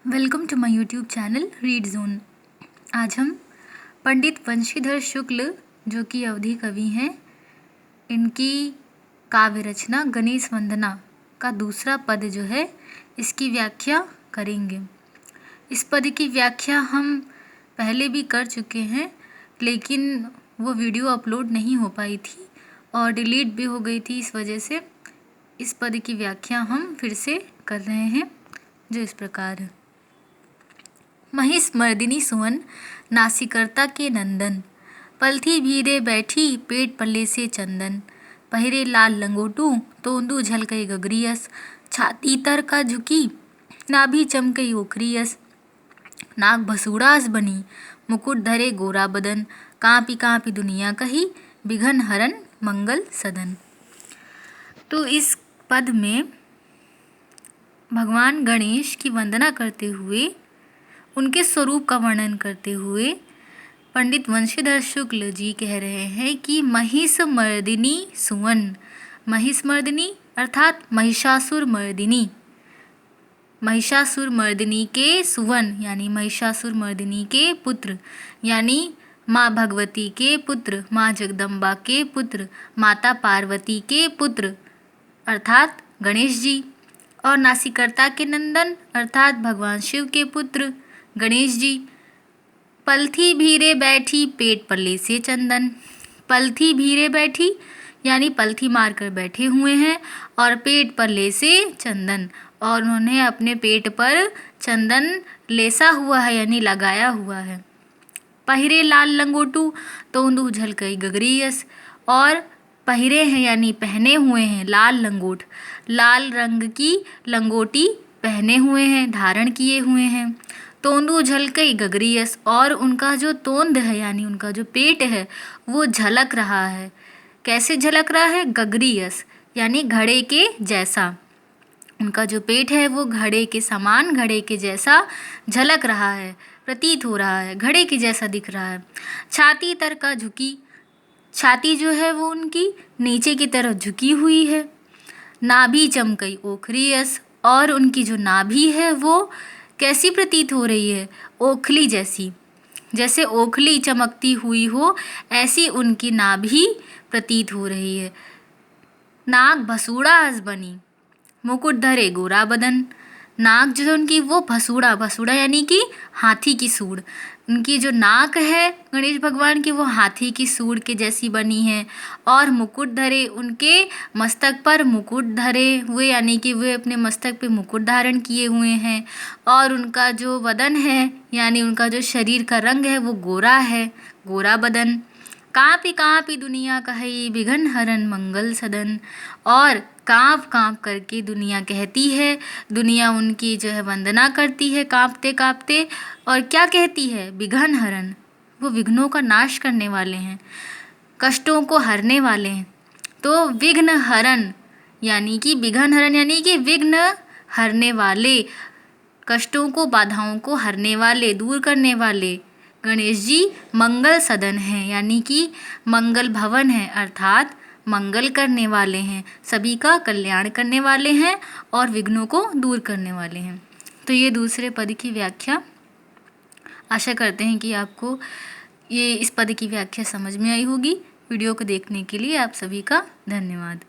Welcome to my YouTube channel read zone. आज हम पंडित वंशीधर शुक्ल जो कि अवधी कवि हैं, इनकी काव्य रचना गणेश वंदना का दूसरा पद जो है इसकी व्याख्या करेंगे। इस पद की व्याख्या हम पहले भी कर चुके हैं, लेकिन वो वीडियो अपलोड नहीं हो पाई थी और डिलीट भी हो गई थी। इस वजह से इस पद की व्याख्या हम फिर से कर रहे हैं, जो इस प्रकार है। महिष मर्दिनी सुवन नासिकर्ता के नंदन, पलथी भीरे बैठी पेट पल्ले से चंदन, पहिरे लाल लंगोटू तोंदू झलकई गगरियस, छाती तर का झुकी नाभि चमकई ओखरियस, नाक भसूड़ास बनी मुकुट धरे गोरा बदन, कांपी कांपी दुनिया कही बिघन हरन मंगल सदन। तो इस पद में भगवान गणेश की वंदना करते हुए, उनके स्वरूप का वर्णन करते हुए पंडित वंशीधर शुक्ल जी कह रहे हैं कि महिष मर्दिनी सुवन। महिष मर्दिनी अर्थात महिषासुर मर्दिनी, महिषासुर मर्दिनी के सुवन यानी महिषासुर मर्दिनी के पुत्र, यानी माँ भगवती के पुत्र, माँ जगदम्बा के पुत्र, माता पार्वती के पुत्र अर्थात गणेश जी, और नासिकर्ता के नंदन अर्थात भगवान शिव के पुत्र गणेश जी। पलथी भीरे बैठी पेट पल्ले से चंदन, पलथी भीरे बैठी यानी पलथी मारकर बैठे हुए हैं, और पेट पल्ले से चंदन, और उन्होंने अपने पेट पर चंदन लेसा हुआ है यानी लगाया हुआ है। पहिरे लाल लंगोटू तोंदू झलकई गगरियस, और पहिरे हैं यानी पहने हुए हैं लाल लंगोट, लाल रंग की लंगोटी पहने हुए हैं, धारण किए हुए हैं। तोंदू झलकई गगरियस, और उनका जो तोंद है यानी उनका जो पेट है वो झलक रहा है। कैसे झलक रहा है? गगरियस यानी घड़े के जैसा। उनका जो पेट है वो घड़े के समान, घड़े के जैसा झलक रहा है, प्रतीत हो रहा है, घड़े के जैसा दिख रहा है। छाती तर का झुकी, छाती जो है वो उनकी नीचे की तरफ झुकी हुई है। नाभि चमकई ओखरियस, और उनकी जो नाभि है वो कैसी प्रतीत हो रही है? ओखली जैसी, जैसे ओखली चमकती हुई हो ऐसी उनकी नाभि प्रतीत हो रही है। नाक भसूड़ास बनी मुकुट धरे गोरा बदन, नाक जो है उनकी वो भसूड़ा, भसूड़ा यानी कि हाथी की सूंड, उनकी जो नाक है गणेश भगवान की वो हाथी की सूंड के जैसी बनी है। और मुकुट धरे, उनके मस्तक पर मुकुट धरे हुए यानी कि वे अपने मस्तक पे मुकुट धारण किए हुए हैं। और उनका जो बदन है यानी उनका जो शरीर का रंग है वो गोरा है, गोरा बदन। कांपी कांपी दुनिया कही बिघन हरन मंगल सदन, और कांप कांप करके दुनिया कहती है, दुनिया उनकी जो है वंदना करती है कांपते कांपते। और क्या कहती है? बिघन हरन, वो विघ्नों का नाश करने वाले हैं, कष्टों को हरने वाले हैं। तो विघ्न हरन यानी कि बिघन हरन यानी कि विघ्न हरने वाले, कष्टों को बाधाओं को हरने वाले, दूर करने वाले गणेश जी मंगल सदन हैं, यानी कि मंगल भवन है अर्थात मंगल करने वाले हैं, सभी का कल्याण करने वाले हैं और विघ्नों को दूर करने वाले हैं। तो ये दूसरे पद की व्याख्या, आशा करते हैं कि आपको ये इस पद की व्याख्या समझ में आई होगी। वीडियो को देखने के लिए आप सभी का धन्यवाद।